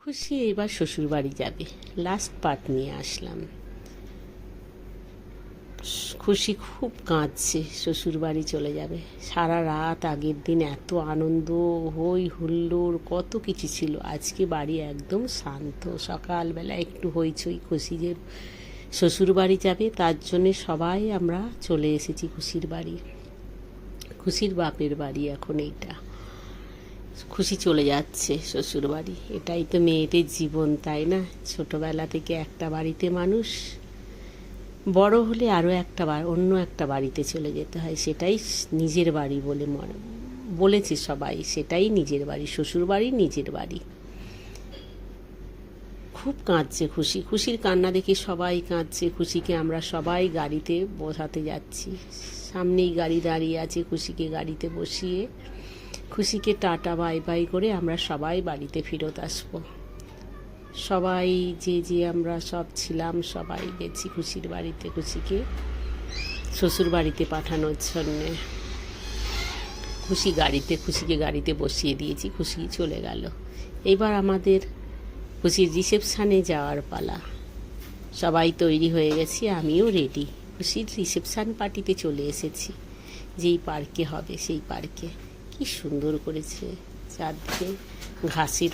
খুশি এবার শ্বশুর বাড়ি যাবে, লাস্ট পার্ট নিয়ে আসলাম। খুশি খুব কাঁদছে, শ্বশুর বাড়ি চলে যাবে। সারা রাত আগের দিন এত আনন্দ, হই হুল্লোড়, কত কিছু ছিল। আজকে বাড়ি একদম শান্ত। সকালবেলা একটু হইচই, খুশি যে শ্বশুর বাড়ি যাবে তার জন্যে সবাই আমরা চলে এসেছি খুশির বাড়ি। খুশির বাপের বাড়ি এখন এইটা। খুশি চলে যাচ্ছে শ্বশুর বাড়ি। এটাই তো মেয়েদের জীবন, তাই না? ছোটবেলা থেকে একটা বাড়িতে মানুষ, বড় হলে আরও একটা অন্য একটা বাড়িতে চলে যেতে হয়। সেটাই নিজের বাড়ি বলে বলেছে সবাই, সেটাই নিজের বাড়ি। শ্বশুর বাড়ি নিজের বাড়ি। খুব কাঁদছে খুশি। খুশির কান্না দেখে সবাই কাঁদছে। খুশিকে আমরা সবাই গাড়িতে বসাতে যাচ্ছি। সামনেই গাড়ি দাঁড়িয়ে আছে, খুশিকে গাড়িতে বসিয়ে খুশিকে টাটা বাই বাই করে আমরা সবাই বাড়িতে ফেরত আসবো। সবাই যে আমরা সব ছিলাম সবাই গেছি খুশির বাড়িতে, খুশিকে শ্বশুর বাড়িতে পাঠানোর জন্যে। খুশিকে গাড়িতে বসিয়ে দিয়েছি, খুশি চলে গেল। এবার আমাদের খুশির রিসেপশানে যাওয়ার পালা। সবাই তৈরি হয়ে গেছি, আমিও রেডি। খুশির রিসেপশান পার্টিতে চলে এসেছি, যেই পার্কে হবে সেই পার্কে। কি সুন্দর করেছে চারদিকে ঘাসের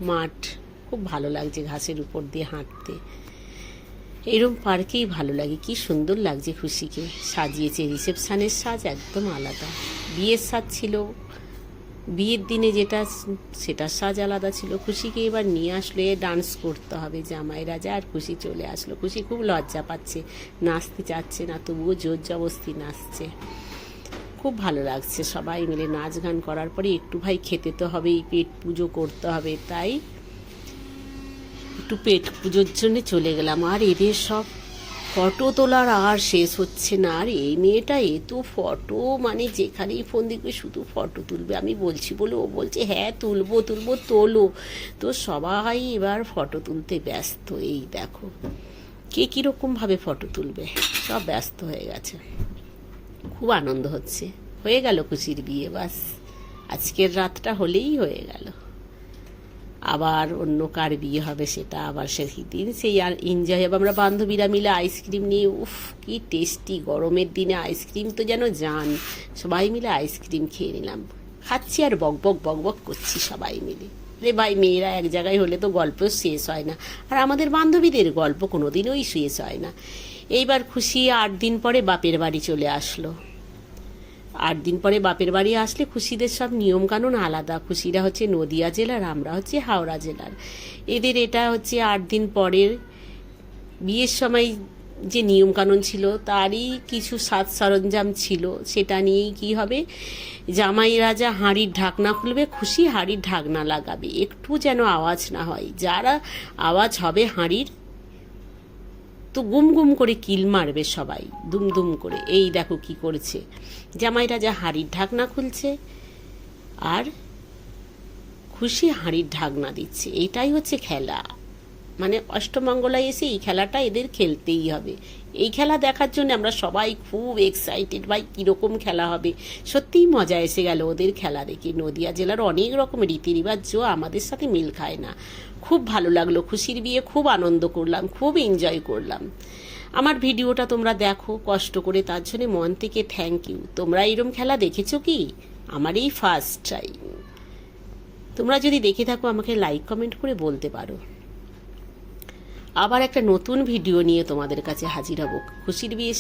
মাঠ, খুব ভালো লাগছে ঘাসের উপর দিয়ে হাঁটতে। এরম পার্কেই ভালো লাগে। কি সুন্দর লাগছে খুশিকে সাজিয়েছে। রিসেপশানের সাজ একদম আলাদা, বিয়ের সাজ ছিল, বিয়ের দিনে যেটা সেটার সাজ আলাদা ছিল। খুশিকে এবার নিয়ে আসলে ডান্স করতে হবে জামাই রাজা, আর খুশি চলে আসলো। খুশি খুব লজ্জা পাচ্ছে, নাচতে চাচ্ছে না, তবুও জোর জবস্তি নাচছে। খুব ভালো লাগছে। সবাই মিলে নাচ গান করার পরে একটু ভাই খেতে তো হবেই, পেট পুজো করতে হবে, তাই একটু পেট পুজোর জন্য চলে গেলাম। আর এদের সব ফটো তোলার আর শেষ হচ্ছে না। আর এই মেয়েটা এত ফটো, মানে যেখানেই ফোন দেখবে শুধু ফটো তুলবে। আমি বলছি বলে ও বলছে হ্যাঁ তুলবো তোলো। তো সবাই এবার ফটো তুলতে ব্যস্ত। এই দেখো কে কীরকমভাবে ফটো তুলবে, সব ব্যস্ত হয়ে গেছে। খুব আনন্দ হচ্ছে। হয়ে গেল খুশির বিয়ে, বাস আজকের রাতটা হলেই হয়ে গেল। আবার অন্য কার বিয়ে হবে সেটা আবার সেই দিন, সেই আর এনজয় হবে। আমরা বান্ধবীরা মিলে আইসক্রিম নিয়ে, উফ কি টেস্টি! গরমের দিনে আইসক্রিম তো যেন জান। সবাই মিলে আইসক্রিম খেয়ে নিলাম, খাচ্ছি আর বক বক করছি সবাই মিলে। রে ভাই, মেয়েরা এক জায়গায় হলে তো গল্প শেষ হয় না, আর আমাদের বান্ধবীদের গল্প কোনোদিনই শেষ হয় না। এইবার খুশি 8 দিন পরে বাপের বাড়ি চলে আসলো। 8 দিন পরে বাপের বাড়ি আসলে খুশিদের সব নিয়মকানুন আলাদা। খুশিরা হচ্ছে নদিয়া জেলার, আমরা হচ্ছে হাওড়া জেলার। এদের এটা হচ্ছে 8 দিন পরের। বিয়ের সময় যে নিয়মকানুন ছিল তারই কিছু সাজ সরঞ্জাম ছিল, সেটা নিয়েই কি হবে, জামাই রাজা হাঁড়ির ঢাকনা খুলবে, খুশি হাঁড়ির ঢাকনা লাগাবে, একটু যেন আওয়াজ না হয়। যারা আওয়াজ হবে হাঁড়ির, তো গুম করে কিল মারবে সবাই, দুম করে। এই দেখো কি করেছে, জামাই রাজা হাঁড়ির ঢাকনা খুলছে আর খুশি হাঁড়ির ঢাকনা দিচ্ছে। এটাই হচ্ছে খেলা। মানে অষ্টমঙ্গলায় এসে এই খেলাটা এদের খেলতেই হবে। এই খেলা দেখার জন্য আমরা সবাই খুব এক্সাইটেড। ভাই কীরকম খেলা হবে, সত্যিই মজা এসে গেল ওদের খেলা দেখে। নদিয়া জেলার অনেক রকম রীতিরিবাজ আমাদের সাথে মিল খায় না। খুব ভালো লাগলো খুশির বিয়ে, খুব আনন্দ করলাম, খুব এনজয় করলাম। আমার ভিডিওটা তোমরা দেখো কষ্ট করে, তার জন্য মন থেকে থ্যাংক ইউ। তোমরা এরম খেলা দেখেছো কি? আমার এই ফার্স্ট টাইম। তোমরা যদি দেখে থাকো আমাকে লাইক কমেন্ট করে বলতে পারো। আবার একটা নতুন ভিডিও নিয়ে তোমাদের কাছে হাজির হব। খুশির বিয়ে